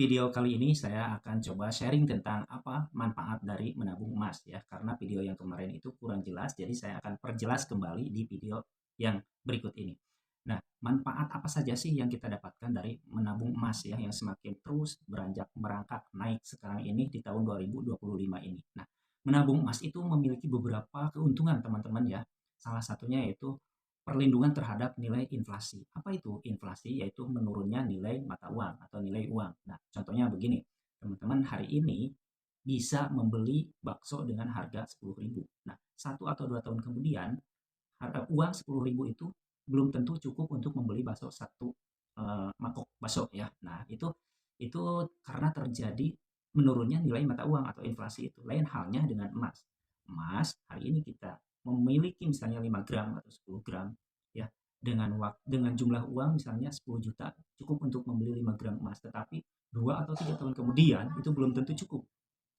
video kali ini saya akan coba sharing tentang apa manfaat dari menabung emas ya. Karena video yang kemarin itu kurang jelas, jadi saya akan perjelas kembali di video yang berikut ini. Nah, manfaat apa saja sih yang kita dapatkan dari menabung emas ya yang semakin terus beranjak merangkak naik sekarang ini di tahun 2025 ini. Nah, menabung emas itu memiliki beberapa keuntungan teman-teman ya. Salah satunya yaitu perlindungan terhadap nilai inflasi. Apa itu inflasi? Yaitu menurunnya nilai mata uang atau nilai uang. Nah, contohnya begini, teman-teman hari ini bisa membeli bakso dengan harga 10.000. Nah, 1 atau 2 tahun kemudian, harga uang 10.000 itu belum tentu cukup untuk membeli bakso satu mangkok bakso ya. Nah, itu karena terjadi menurunnya nilai mata uang atau inflasi itu. Lain halnya dengan emas. Emas hari ini kita memiliki misalnya 5 gram atau 10 gram ya dengan jumlah uang misalnya 10 juta cukup untuk membeli 5 gram emas, tetapi 2 atau 3 tahun kemudian itu belum tentu cukup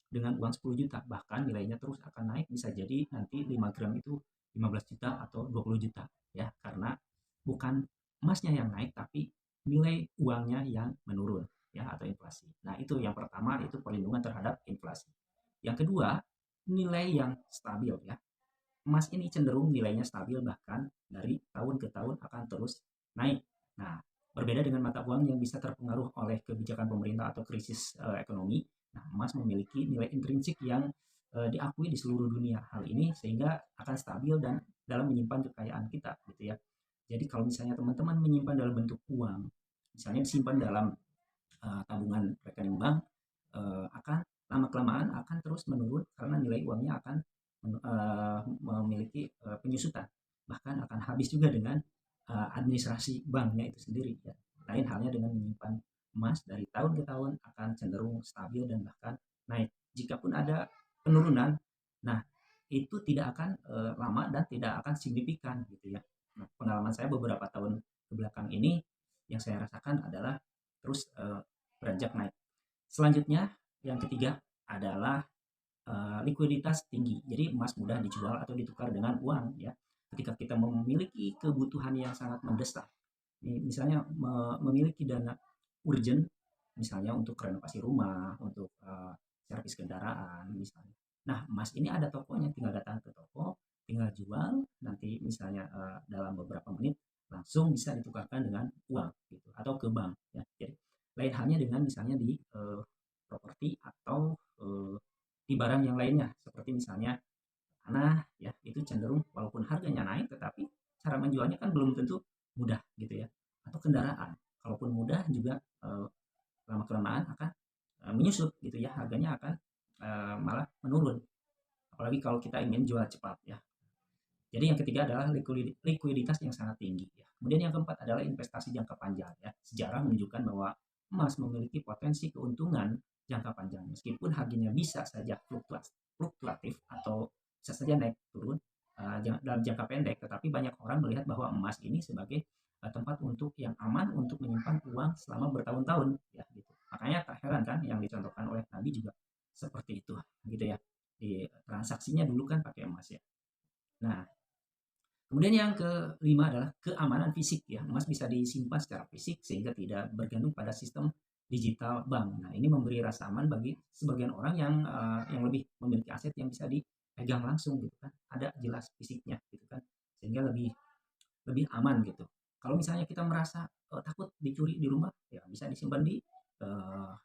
dengan uang 10 juta, bahkan nilainya terus akan naik, bisa jadi nanti 5 gram itu 15 juta atau 20 juta ya, karena bukan emasnya yang naik tapi nilai uangnya yang menurun ya atau inflasi. Nah, itu yang pertama, itu perlindungan terhadap inflasi. Yang kedua, nilai yang stabil ya. Emas ini cenderung nilainya stabil, bahkan dari tahun ke tahun akan terus naik. Nah, berbeda dengan mata uang yang bisa terpengaruh oleh kebijakan pemerintah atau krisis ekonomi. Nah, emas memiliki nilai intrinsik yang diakui di seluruh dunia. Hal ini sehingga akan stabil dan dalam menyimpan kekayaan kita, gitu ya. Jadi kalau misalnya teman-teman menyimpan dalam bentuk uang, misalnya disimpan dalam tabungan rekening bank, akan lama kelamaan akan terus menurun karena nilai uangnya akan memiliki penyusutan, bahkan akan habis juga dengan administrasi banknya itu sendiri ya. Lain halnya dengan menyimpan emas, dari tahun ke tahun akan cenderung stabil dan bahkan naik. Jikapun ada penurunan, nah itu tidak akan lama dan tidak akan signifikan gitu ya. Nah, pengalaman saya beberapa tahun ke belakang ini yang saya rasakan adalah terus beranjak naik. Selanjutnya yang ketiga adalah likuiditas tinggi. Jadi emas mudah dijual atau ditukar dengan uang ya. Ketika kita memiliki kebutuhan yang sangat mendesak, misalnya memiliki dana urgent, misalnya untuk renovasi rumah, untuk servis kendaraan misalnya. Nah, emas ini ada tokonya, tinggal datang ke toko, tinggal jual, nanti misalnya dalam beberapa menit langsung bisa ditukarkan dengan uang gitu atau ke bank ya. Jadi lain halnya dengan misalnya di properti atau di barang yang lainnya seperti misalnya tanah ya, itu cenderung walaupun harganya naik tetapi cara menjualnya kan belum tentu mudah gitu ya. Atau kendaraan, kalaupun mudah juga lama kelamaan akan menyusut gitu ya, harganya akan malah menurun, apalagi kalau kita ingin jual cepat ya. Jadi yang ketiga adalah likuiditas yang sangat tinggi ya. Kemudian yang keempat adalah investasi jangka panjang ya. Sejarah menunjukkan bahwa emas memiliki potensi keuntungan jangka panjang meskipun harganya bisa saja fluktuatif atau bisa saja naik turun dalam jangka pendek, tetapi banyak orang melihat bahwa emas ini sebagai tempat untuk yang aman untuk menyimpan uang selama bertahun-tahun ya gitu. Makanya tak heran kan yang dicontohkan oleh Nabi juga seperti itu gitu ya. Di transaksinya dulu kan pakai emas ya. Nah, kemudian yang kelima adalah keamanan fisik ya. Emas bisa disimpan secara fisik sehingga tidak bergantung pada sistem digital bank. Nah, ini memberi rasa aman bagi sebagian orang yang lebih memiliki aset yang bisa dipegang langsung gitu kan. Ada jelas fisiknya gitu kan. Sehingga lebih lebih aman gitu. Kalau misalnya kita merasa takut dicuri di rumah, ya bisa disimpan di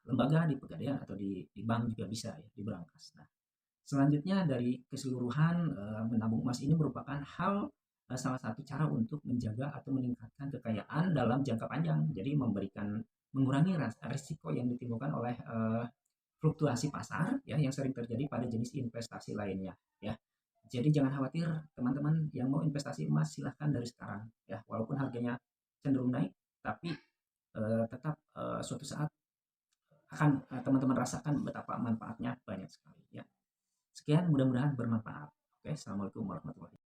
lembaga, di Pegadaian atau di bank juga bisa ya, di brankas. Nah, selanjutnya dari keseluruhan menabung emas ini merupakan salah satu cara untuk menjaga atau meningkatkan kekayaan dalam jangka panjang. Jadi mengurangi risiko yang ditimbulkan oleh fluktuasi pasar ya yang sering terjadi pada jenis investasi lainnya ya. Jadi jangan khawatir teman-teman yang mau investasi emas, silahkan dari sekarang ya. Walaupun harganya cenderung naik, tapi tetap suatu saat akan teman-teman rasakan betapa manfaatnya banyak sekali ya. Sekian, mudah-mudahan bermanfaat. Oke, assalamualaikum warahmatullahi wabarakatuh.